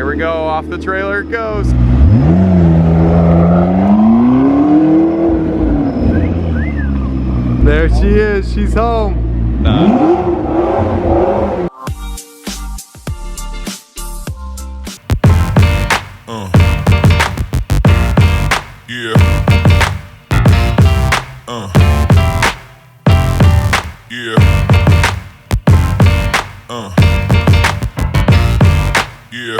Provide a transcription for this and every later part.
we go, off the trailer it goes. There she is, she's home. Yeah. Yeah. Yeah.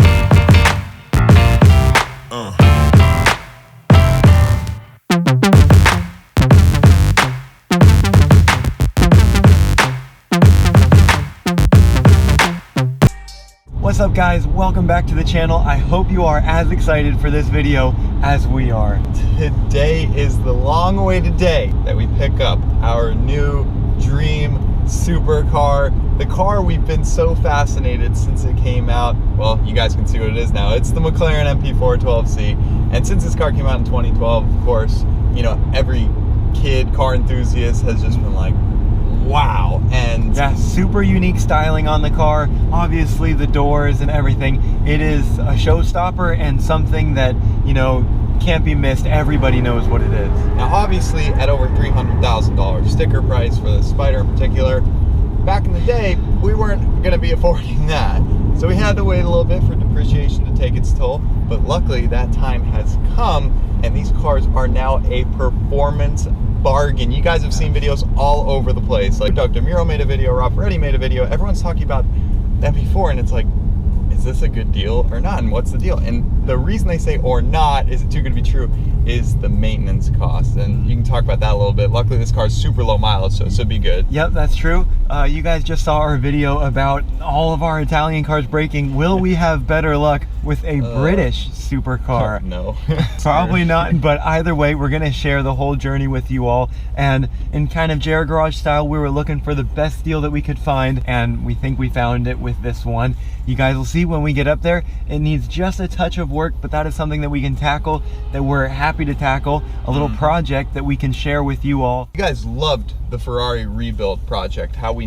What's up guys, welcome back to the channel. I hope you are as excited for this video as we are. Today is the long-awaited day that we pick up our new dream supercar, the car we've been so fascinated since it came out. Well, you guys can see what it is now. It's the McLaren Mp4-12c, and since this car came out in 2012, of course, you know, every kid, car enthusiast has just been like, wow. And yeah, super unique styling on the car, obviously the doors and everything. It is a showstopper and something that, you know, can't be missed. Everybody knows what it is. Now obviously at over $300,000 sticker price for the Spider in particular, back in the day we weren't going to be affording that, so we had to wait a little bit for depreciation to take its toll. But luckily that time has come, and these cars are now a performance bargain. You guys have seen videos all over the place. Like Doug DeMuro made a video, Rob Ferretti made a video. Everyone's talking about MP4, and it's like, is this a good deal or not? And what's the deal? And the reason they say or not, is it too good to be true, is the maintenance cost. And you can talk about that a little bit. Luckily this car is super low mileage, so it should be good. Yep, that's true. You guys just saw our video about all of our Italian cars breaking. Will we have better luck with a British supercar? No. Probably not, but either way, we're gonna share the whole journey with you all. And in kind of JR Garage style, we were looking for the best deal that we could find, and we think we found it with this one. You guys will see when we get up there, it needs just a touch of work, but that is something that we can tackle, that we're happy to tackle, a little project that we can share with you all. You guys loved the Ferrari rebuild project, how we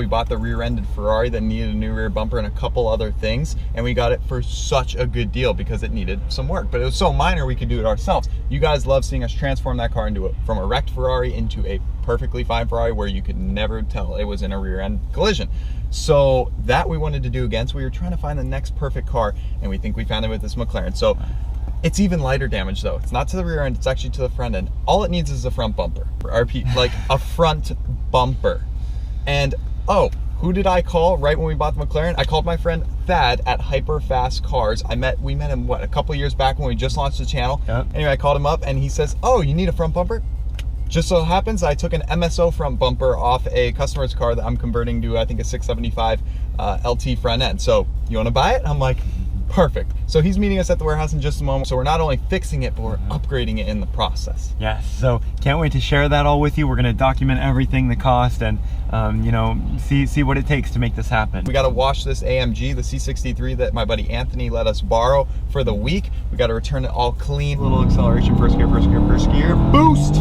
bought the rear-ended Ferrari that needed a new rear bumper and a couple other things, and we got it for such a good deal because it needed some work, but it was so minor we could do it ourselves. You guys love seeing us transform that car from a wrecked Ferrari into a perfectly fine Ferrari where you could never tell it was in a rear-end collision. So that we wanted to do again, so we were trying to find the next perfect car, and we think we found it with this McLaren. So it's even lighter damage though. It's not to the rear end, it's actually to the front end. All it needs is a front bumper, like a front bumper. And oh, who did I call right when we bought the McLaren? I called my friend Thad at Hyper Fast Cars. We met him, what, a couple years back when we just launched the channel. Yep. Anyway, I called him up and he says, oh, you need a front bumper? Just so happens I took an MSO front bumper off a customer's car that I'm converting to, I think, a 675 LT front end. So you want to buy it? I'm like, perfect. So he's meeting us at the warehouse in just a moment. So we're not only fixing it, but we're upgrading it in the process. Yes, so can't wait to share that all with you. We're gonna document everything, the cost, and you know, see what it takes to make this happen. We gotta wash this AMG, the C63 that my buddy Anthony let us borrow for the week. We gotta return it all clean. A little acceleration, first gear, first gear, first gear, boost!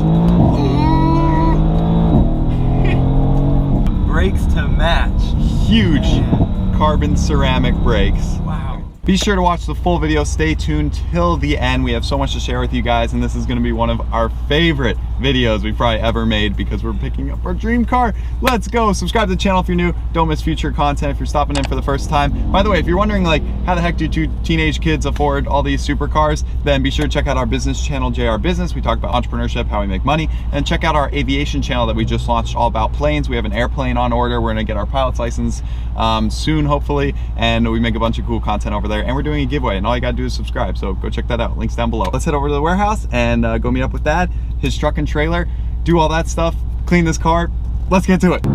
Brakes to match. Huge carbon ceramic brakes. Wow. Be sure to watch the full video. Stay tuned till the end. We have so much to share with you guys, and this is going to be one of our favorite videos we've probably ever made because we're picking up our dream car. Let's go. Subscribe to the channel if you're new. Don't miss future content if you're stopping in for the first time. By the way, if you're wondering, like, how the heck do two teenage kids afford all these supercars, then be sure to check out our business channel, JR Business. We talk about entrepreneurship, how we make money, and check out our aviation channel that we just launched, all about planes. We have an airplane on order. We're going to get our pilot's license soon, hopefully, and we make a bunch of cool content over there, and we're doing a giveaway, and all you gotta do is subscribe, so go check that out. Links down below. Let's head over to the warehouse and go meet up with Dad, his truck and trailer, do all that stuff, clean this car. Let's get to it.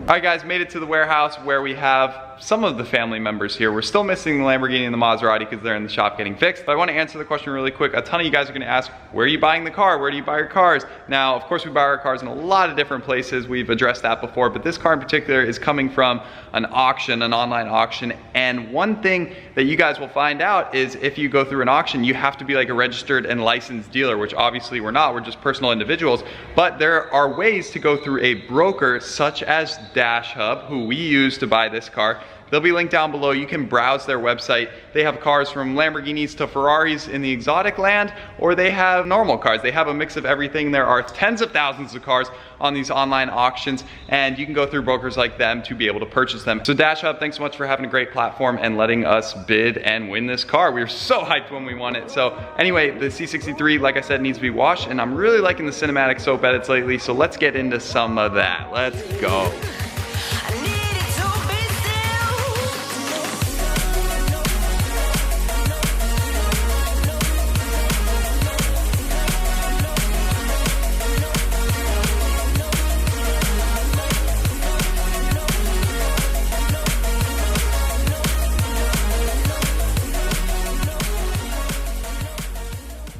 All right guys, made it to the warehouse where we have some of the family members here. We're still missing the Lamborghini and the Maserati because they're in the shop getting fixed. But I want to answer the question really quick. A ton of you guys are going to ask, where are you buying the car? Where do you buy your cars? Now, of course, we buy our cars in a lot of different places. We've addressed that before, but this car in particular is coming from an auction, an online auction. And one thing that you guys will find out is if you go through an auction, you have to be like a registered and licensed dealer, which obviously we're not. We're just personal individuals. But there are ways to go through a broker such as Dash Hub, who we use to buy this car. They'll be linked down below. You can browse their website. They have cars from Lamborghinis to Ferraris in the exotic land, or they have normal cars. They have a mix of everything. There are tens of thousands of cars on these online auctions, and you can go through brokers like them to be able to purchase them. So Dash Hub, thanks so much for having a great platform and letting us bid and win this car. We were so hyped when we won it. So anyway, the C63, like I said, needs to be washed, and I'm really liking the cinematic soap edits lately, so let's get into some of that. Let's go.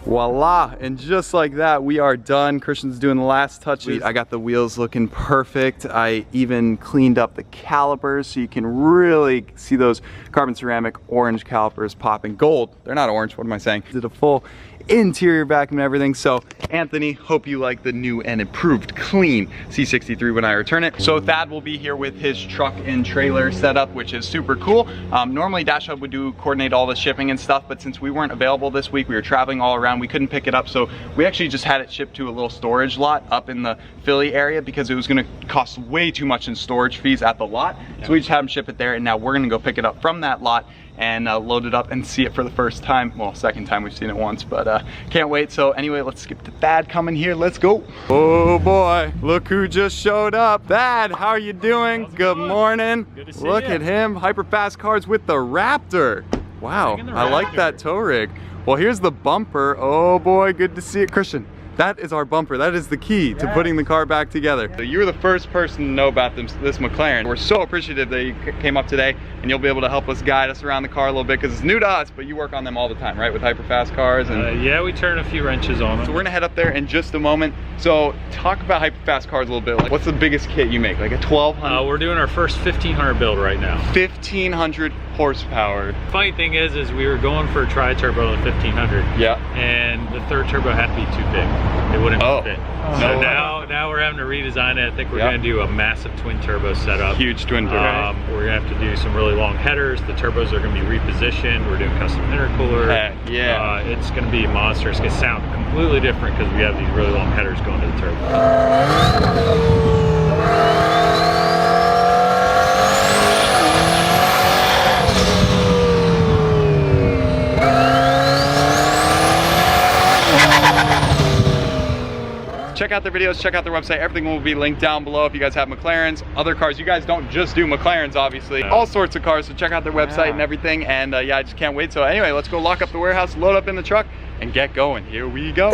Voila, and just like that, we are done. Christian's doing the last touches. I got the wheels looking perfect. I even cleaned up the calipers so you can really see those carbon ceramic orange calipers popping. Gold, they're not orange, what am I saying? Did a full interior vacuum and everything. So Anthony, hope you like the new and improved clean C63 when I return it. So Thad will be here with his truck and trailer setup, which is super cool. Normally Dash Hub would coordinate all the shipping and stuff, but since we weren't available this week, we were traveling all around, we couldn't pick it up. So we actually just had it shipped to a little storage lot up in the Philly area because it was gonna cost way too much in storage fees at the lot. So we just had them ship it there, and now we're gonna go pick it up from that lot and load it up and see it for the first time. Well, second time, we've seen it once, but can't wait. So anyway, let's skip to Thad coming here. Let's go. Oh boy, look who just showed up. Thad, how are you doing? Good morning. Good to see Look you. at him, hyper fast cars with the Raptor. Wow, I like that tow rig. Well, here's the bumper. Oh boy, good to see it. Christian, that is our bumper. That is the key to putting the car back together. So you were the first person to know about this McLaren. We're so appreciative that you came up today, and you'll be able to help us guide us around the car a little bit because it's new to us, but you work on them all the time, right? With hyper-fast cars. And Yeah, we turn a few wrenches on them. so we're gonna head up there in just a moment. So talk about hyper-fast cars a little bit. Like, what's the biggest kit you make? Like a 1200? We're doing our first 1500 build right now. 1500 horsepower. Funny thing is we were going for a tri-turbo in the 1500. Yeah. And the third turbo had to be too big. It wouldn't fit. So No. now we're having to redesign it. I think we're gonna do a massive twin turbo setup. Huge twin turbo. We're gonna have to do some really long headers. The turbos are gonna be repositioned. We're doing custom intercooler. Heck yeah. It's gonna be a monster. It's gonna sound completely different because we have these really long headers going to the turbo. Check out their videos, check out their website. Everything will be linked down below if you guys have McLarens, other cars. You guys don't just do McLarens, obviously. All sorts of cars, so check out their website and everything. And yeah, I just can't wait. So anyway, let's go lock up the warehouse, load up in the truck, and get going. Here we go.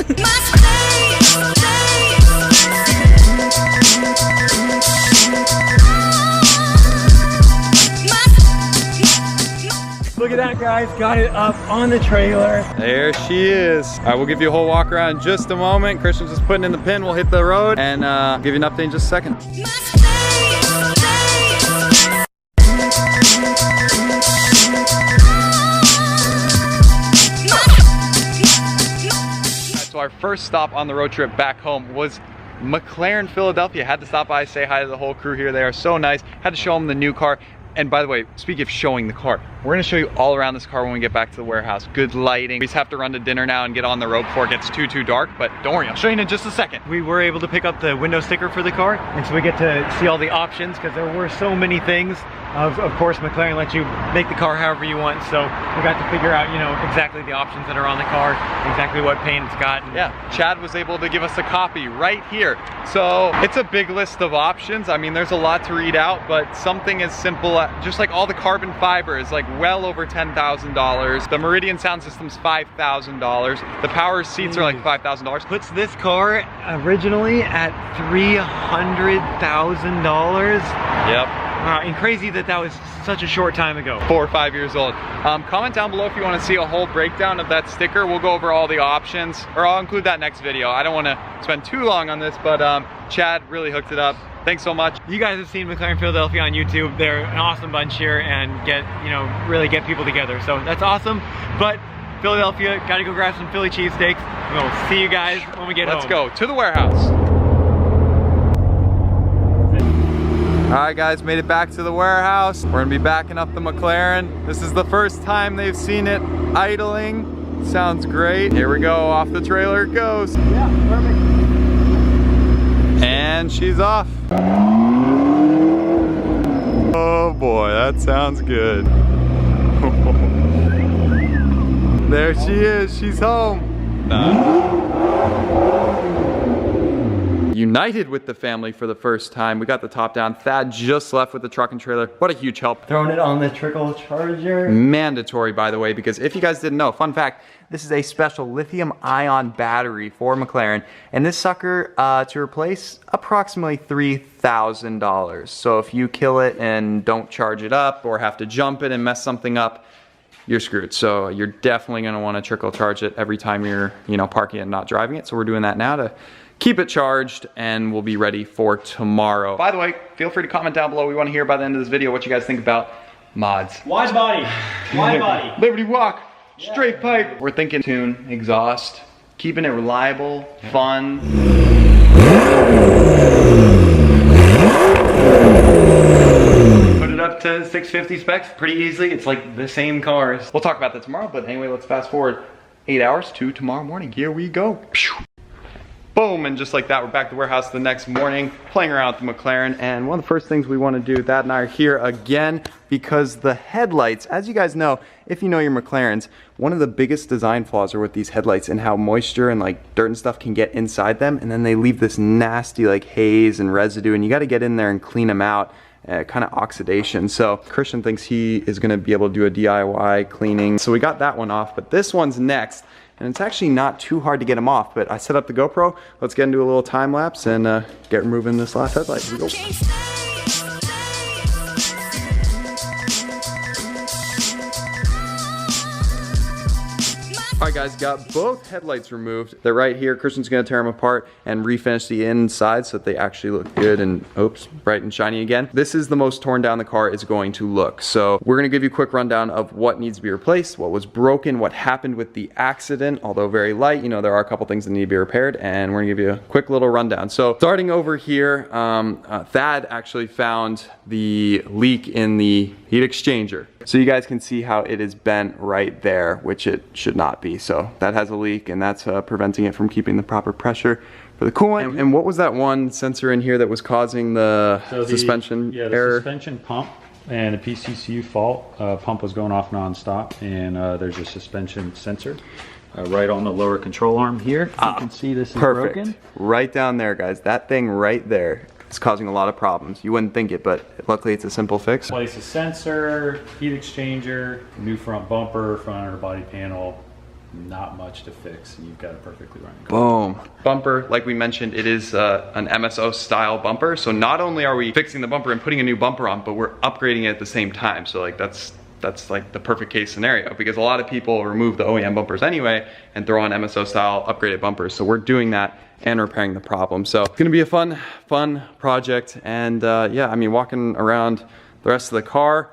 Look at that, guys. Got it up on the trailer. There she is. All right, we'll give you a whole walk around in just a moment. Christian's just putting in the pin. We'll hit the road and give you an update in just a second. So our first stop on the road trip back home was McLaren Philadelphia. Had to stop by, say hi to the whole crew here. They are so nice. Had to show them the new car. And by the way, speaking of showing the car, we're gonna show you all around this car when we get back to the warehouse. Good lighting. We just have to run to dinner now and get on the road before it gets too dark, but don't worry, I'll show you in just a second. We were able to pick up the window sticker for the car, and so we get to see all the options because there were so many things. Of course, McLaren lets you make the car however you want, so we got to figure out, you know, exactly the options that are on the car, exactly what paint it's got. Yeah, Chad was able to give us a copy right here. So it's a big list of options. I mean, there's a lot to read out, but something as simple, just like all the carbon fiber is like well over $10,000. The Meridian sound system's $5,000. The power seats are like $5,000. Puts this car originally at $300,000. Yep. And crazy that that was such a short time ago. 4 or 5 years old. Comment down below if you want to see a whole breakdown of that sticker. We'll go over all the options, or I'll include that next video. I don't want to spend too long on this, but Chad really hooked it up. Thanks so much. You guys have seen McLaren Philadelphia on YouTube. They're an awesome bunch here and really get people together. So that's awesome. But Philadelphia, gotta go grab some Philly cheesesteaks. We'll see you guys when we get home. Let's go to the warehouse. All right, guys, made it back to the warehouse. We're gonna be backing up the McLaren. This is the first time they've seen it idling. Sounds great. Here we go, off the trailer it goes. Yeah, perfect. And she's off. Oh boy, that sounds good. There she is, she's home. United with the family for the first time. We got the top down. Thad just left with the truck and trailer. What a huge help. Throwing it on the trickle charger. Mandatory, by the way, because if you guys didn't know, fun fact, this is a special lithium ion battery for McLaren, and this sucker to replace approximately $3,000. So if you kill it and don't charge it up or have to jump it and mess something up, you're screwed. So you're definitely gonna wanna trickle charge it every time you're parking it and not driving it. So we're doing that now to keep it charged, and we'll be ready for tomorrow. By the way, feel free to comment down below. We wanna hear by the end of this video what you guys think about mods. Wide body, wide body. Liberty Walk, straight pipe. We're thinking tune, exhaust, keeping it reliable, fun. Put it up to 650 specs pretty easily. It's like the same cars. We'll talk about that tomorrow, but anyway, let's fast forward 8 hours to tomorrow morning. Here we go. Boom, and just like that, we're back to the warehouse the next morning, playing around with the McLaren, and one of the first things we want to do, Thad and I are here again, because the headlights, as you guys know, if you know your McLarens, one of the biggest design flaws are with these headlights and how moisture and like dirt and stuff can get inside them, and then they leave this nasty like haze and residue, and you got to get in there and clean them out. Kind of oxidation. So Christian thinks he is going to be able to do a DIY cleaning. So we got that one off, but this one's next. And it's actually not too hard to get them off, but I set up the GoPro. Let's get into a little time lapse and get removing this last headlight. Here we go. All right, guys, got both headlights removed. They're right here. Christian's gonna tear them apart and refinish the inside so that they actually look good and, oops, bright and shiny again. This is the most torn down the car is going to look. So we're gonna give you a quick rundown of what needs to be replaced, what was broken, what happened with the accident, although very light. There are a couple things that need to be repaired, and we're gonna give you a quick little rundown. So starting over here, Thad actually found the leak in the heat exchanger. So you guys can see how it is bent right there, which it should not be. So that has a leak, and that's preventing it from keeping the proper pressure for the coolant. And what was that one sensor in here that was causing the suspension error? The suspension pump and the PCCU fault. Pump was going off nonstop, and there's a suspension sensor right on the lower control arm here. You can see this is broken. Right down there, guys. That thing right there. It's causing a lot of problems. You wouldn't think it, but luckily it's a simple fix. Replace a sensor, heat exchanger, new front bumper, front underbody panel. Not much to fix, and you've got a perfectly running car. Boom. Bumper, like we mentioned, it is an MSO style bumper. So not only are we fixing the bumper and putting a new bumper on, but we're upgrading it at the same time. So like that's like the perfect case scenario, because a lot of people remove the OEM bumpers anyway and throw on MSO style upgraded bumpers. So we're doing that and repairing the problem. So it's gonna be a fun project. And yeah, I mean, walking around the rest of the car,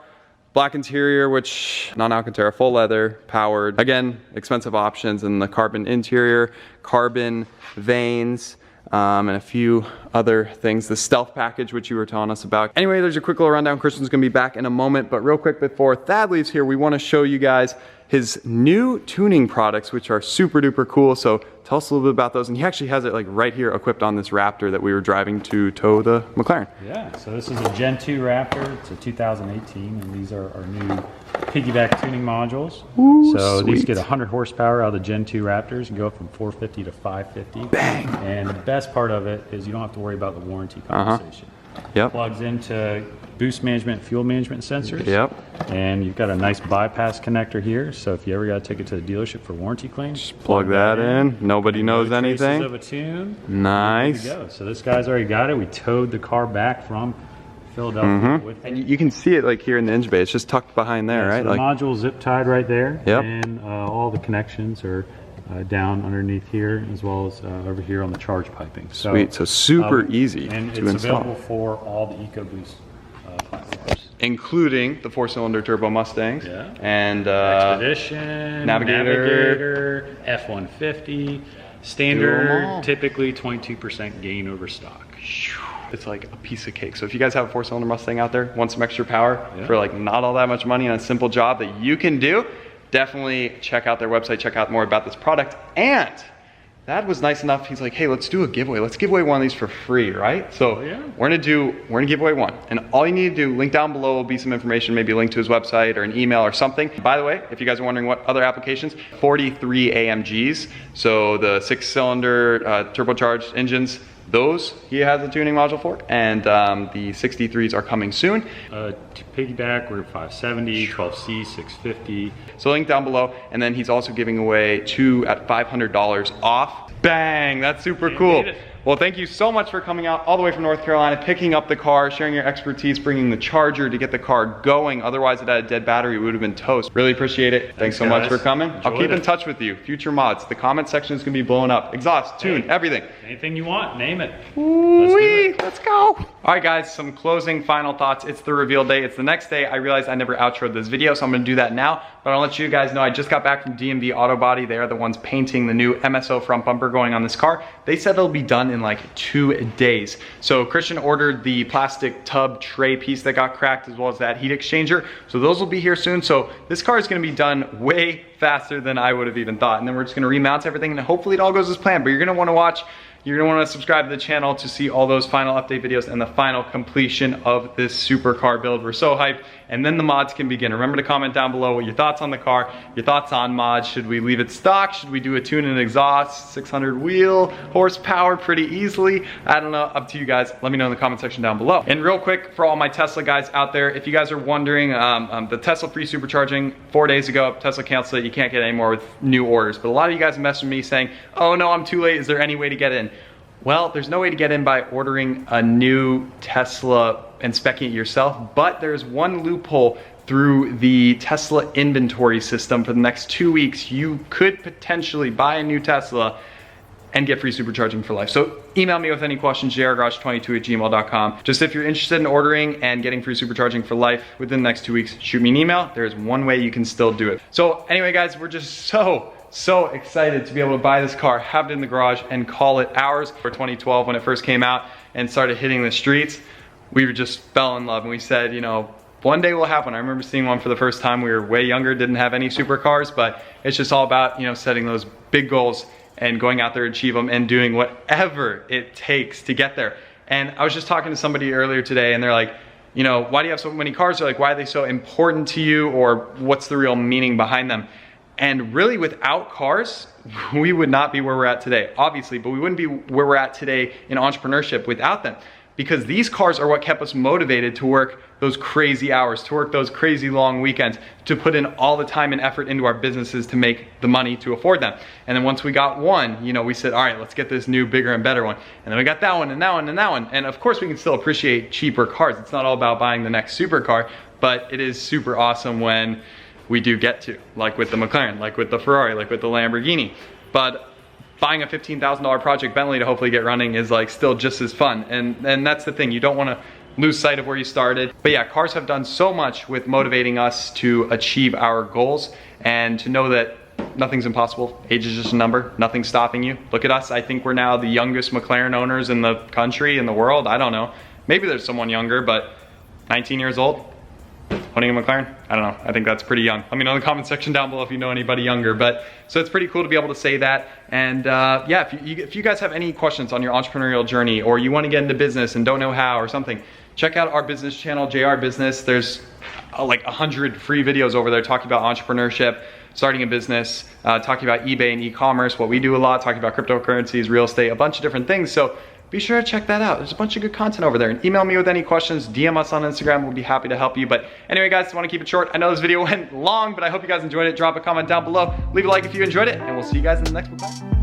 black interior, which non-Alcantara, full leather, powered. Again, expensive options in the carbon interior, carbon veins, and a few other things. The stealth package, which you were telling us about. Anyway, there's a quick little rundown. Christian's gonna be back in a moment, but real quick before Thad leaves here, we wanna show you guys his new tuning products, which are super duper cool. So tell us a little bit about those. And he actually has it like right here equipped on this Raptor that we were driving to tow the McLaren. Yeah, so this is a Gen 2 Raptor. It's a 2018, and these are our new piggyback tuning modules. Ooh, so sweet. these get 100 horsepower out of the Gen 2 Raptors and go from 450 to 550. Bang! And the best part of it is you don't have to worry about the warranty compensation. Yep. Plugs into boost management, fuel management sensors. Yep. And you've got a nice bypass connector here. So if you ever got to take it to the dealership for warranty claims, Just plug that in. Nobody knows no traces anything. of a tune. Nice. There you go. So this guy's already got it. We towed the car back from Philadelphia. With And you can see it like here in the engine bay. It's just tucked behind there, right? So the module zip tied right there. Yep. And all the connections are down underneath here, as well as over here on the charge piping. So, sweet. So super easy and to it's install. available for all the EcoBoost platforms, including the 4-cylinder turbo Mustangs. Yeah. And Expedition, Navigator, F-150, Do 'em all. standard, typically 22% gain over stock. It's like a piece of cake. So if you guys have a 4-cylinder Mustang out there, want some extra power for like not all that much money and a simple job that you can do, definitely check out their website, check out more about this product. And Dad was nice enough, he's like, hey, let's do a giveaway. Let's give away one of these for free, right? So we're gonna give away one. And all you need to do, link down below will be some information, maybe a link to his website or an email or something. By the way, if you guys are wondering what other applications, 43 AMGs, so the 6-cylinder turbocharged engines, those he has a tuning module for, and the 63s are coming soon. To piggyback, we're 570, 12C, 650. So link down below, and then he's also giving away 2 at $500 off. Bang, that's super cool. Well, thank you so much for coming out all the way from North Carolina, picking up the car, sharing your expertise, bringing the charger to get the car going. Otherwise, it had a dead battery, it would have been toast. Really appreciate it. Thanks so much for coming. I'll keep in touch with you. Future mods. The comment section is gonna be blowing up. Exhaust, tune, everything. Anything you want, name it. Let's go. All right, guys, some closing final thoughts. It's the reveal day. It's the next day. I realized I never outroed this video, so I'm gonna do that now. But I'll let you guys know I just got back from DMV Auto Body. They are the ones painting the new MSO front bumper going on this car. They said it'll be done in like 2 days. So Christian ordered the plastic tub tray piece that got cracked, as well as that heat exchanger. So those will be here soon. So this car is gonna be done way faster than I would have even thought. And then we're just gonna remount everything, and hopefully it all goes as planned. But you're gonna wanna watch, you're gonna wanna subscribe to the channel to see all those final update videos and the final completion of this supercar build. We're so hyped. And then the mods can begin. Remember to comment down below what your thoughts on the car, your thoughts on mods. Should we leave it stock? Should we do a tune and exhaust? 600 wheel, horsepower pretty easily? I don't know, up to you guys. Let me know in the comment section down below. And real quick, for all my Tesla guys out there, if you guys are wondering, the Tesla free supercharging 4 days ago, Tesla canceled it. You can't get any more with new orders. But a lot of you guys messaged me saying, oh no, I'm too late. Is there any way to get in? Well, there's no way to get in by ordering a new Tesla and speccing it yourself, but there's one loophole through the Tesla inventory system. For the next 2 weeks, you could potentially buy a new Tesla and get free supercharging for life. So email me with any questions, jrgarage22@gmail.com. Just if you're interested in ordering and getting free supercharging for life within the next 2 weeks, shoot me an email. There's one way you can still do it. So anyway, guys, we're just so excited to be able to buy this car, have it in the garage, and call it ours. For 2012, when it first came out and started hitting the streets, we just fell in love, and we said, you know, one day we'll have one. I remember seeing one for the first time. We were way younger, didn't have any supercars, but it's just all about, you know, setting those big goals and going out there to achieve them and doing whatever it takes to get there. And I was just talking to somebody earlier today, and they're like, you know, why do you have so many cars? They're like, why are they so important to you, or what's the real meaning behind them? And really, without cars, we would not be where we're at today, obviously, but we wouldn't be where we're at today in entrepreneurship without them. Because these cars are what kept us motivated to work those crazy hours, to work those crazy long weekends, to put in all the time and effort into our businesses to make the money to afford them. And then once we got one, you know, we said, all right, let's get this new, bigger and better one. And then we got that one and that one and that one. And of course we can still appreciate cheaper cars. It's not all about buying the next supercar, but it is super awesome when we do get to, like with the McLaren, like with the Ferrari, like with the Lamborghini. But buying a $15,000 project Bentley to hopefully get running is like still just as fun. And that's the thing, you don't wanna lose sight of where you started. But yeah, cars have done so much with motivating us to achieve our goals and to know that nothing's impossible. Age is just a number, nothing's stopping you. Look at us, I think we're now the youngest McLaren owners in the country, in the world, I don't know. Maybe there's someone younger, but 19 years old, owning a McLaren? I don't know, I think that's pretty young. Let me know in the comment section down below if you know anybody younger. But so it's pretty cool to be able to say that. And yeah, if you guys have any questions on your entrepreneurial journey, or you want to get into business and don't know how or something, check out our business channel, JR Business. There's like 100 free videos over there talking about entrepreneurship, starting a business, talking about eBay and e-commerce, what we do a lot, talking about cryptocurrencies, real estate, a bunch of different things. So be sure to check that out. There's a bunch of good content over there. And email me with any questions, DM us on Instagram, we'll be happy to help you. But anyway, guys, I want to keep it short. I know this video went long, but I hope you guys enjoyed it. Drop a comment down below, leave a like if you enjoyed it, and we'll see you guys in the next one.